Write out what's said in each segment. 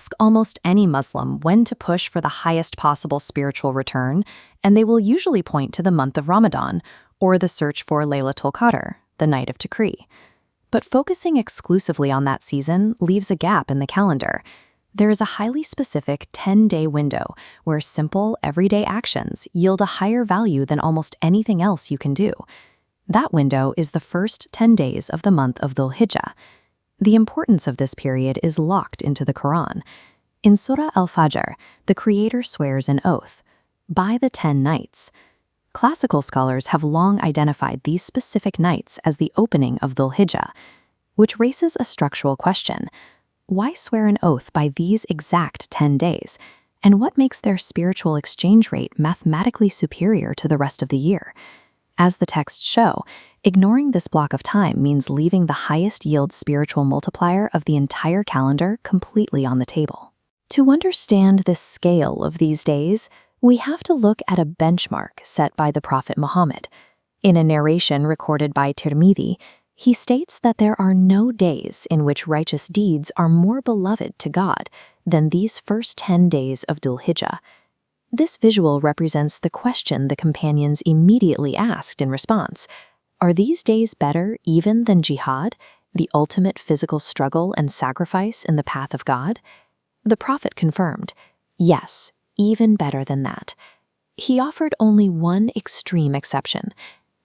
Ask almost any Muslim when to push for the highest possible spiritual return, and they will usually point to the month of Ramadan or the search for Laylatul Qadr, the night of decree. But focusing exclusively on that season leaves a gap in the calendar. There is a highly specific 10-day window where simple, everyday actions yield a higher value than almost anything else you can do. That window is the first 10 days of the month of Dhul Hijjah. The importance of this period is locked into the Qur'an. In Surah al-Fajr, the Creator swears an oath, by the 10 nights. Classical scholars have long identified these specific nights as the opening of Dhul Hijjah, which raises a structural question. Why swear an oath by these exact 10 days? And what makes their spiritual exchange rate mathematically superior to the rest of the year? As the texts show, ignoring this block of time means leaving the highest yield spiritual multiplier of the entire calendar completely on the table. To understand the scale of these days, we have to look at a benchmark set by the Prophet Muhammad. In a narration recorded by Tirmidhi, he states that there are no days in which righteous deeds are more beloved to God than these first 10 days of Dhul Hijjah. This visual represents the question the companions immediately asked in response. Are these days better even than jihad, the ultimate physical struggle and sacrifice in the path of God? The Prophet confirmed, yes, even better than that. He offered only one extreme exception.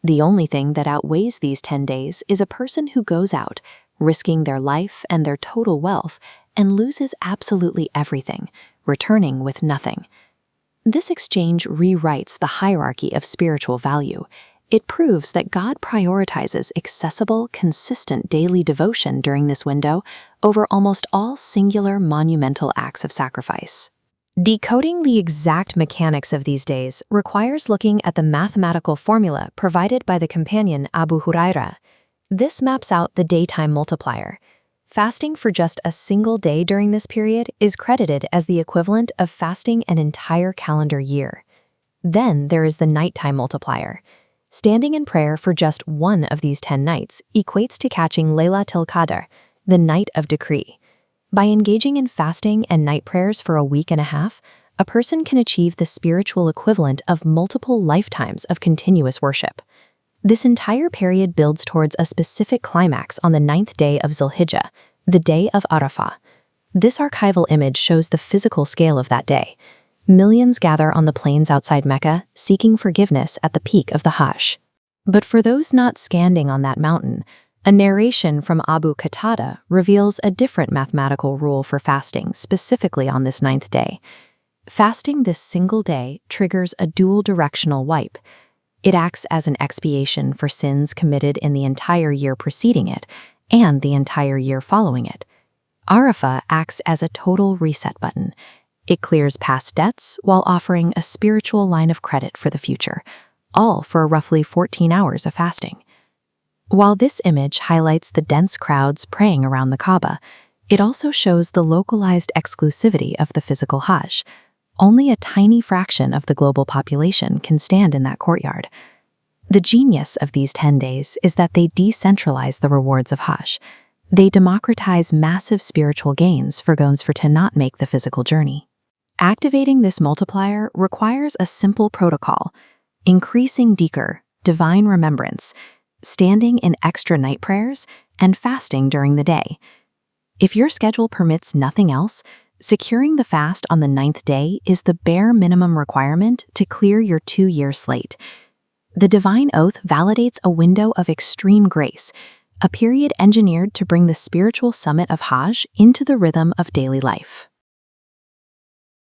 The only thing that outweighs these 10 days is a person who goes out, risking their life and their total wealth, and loses absolutely everything, returning with nothing. This exchange rewrites the hierarchy of spiritual value. It proves that God prioritizes accessible, consistent daily devotion during this window over almost all singular, monumental acts of sacrifice. Decoding the exact mechanics of these days requires looking at the mathematical formula provided by the companion Abu Hurairah. This maps out the daytime multiplier. Fasting for just a single day during this period is credited as the equivalent of fasting an entire calendar year. Then there is the nighttime multiplier. Standing in prayer for just one of these 10 nights equates to catching Laylatul Qadr, the night of decree. By engaging in fasting and night prayers for a week and a half, a person can achieve the spiritual equivalent of multiple lifetimes of continuous worship. This entire period builds towards a specific climax on the 9th day of Dhul Hijjah, the day of Arafah. This archival image shows the physical scale of that day. Millions gather on the plains outside Mecca, seeking forgiveness at the peak of the Hajj. But for those not standing on that mountain, a narration from Abu Qatada reveals a different mathematical rule for fasting, specifically on this 9th day. Fasting this single day triggers a dual-directional wipe. It acts as an expiation for sins committed in the entire year preceding it and the entire year following it. Arafah acts as a total reset button. It clears past debts while offering a spiritual line of credit for the future, all for roughly 14 hours of fasting. While this image highlights the dense crowds praying around the Kaaba, it also shows the localized exclusivity of the physical Hajj. Only a tiny fraction of the global population can stand in that courtyard. The genius of these 10 days is that they decentralize the rewards of Hajj. They democratize massive spiritual gains for those who not make the physical journey. Activating this multiplier requires a simple protocol: increasing dhikr, divine remembrance, standing in extra night prayers, and fasting during the day. If your schedule permits nothing else, securing the fast on the 9th day is the bare minimum requirement to clear your 2-year slate. The divine oath validates a window of extreme grace, a period engineered to bring the spiritual summit of Hajj into the rhythm of daily life.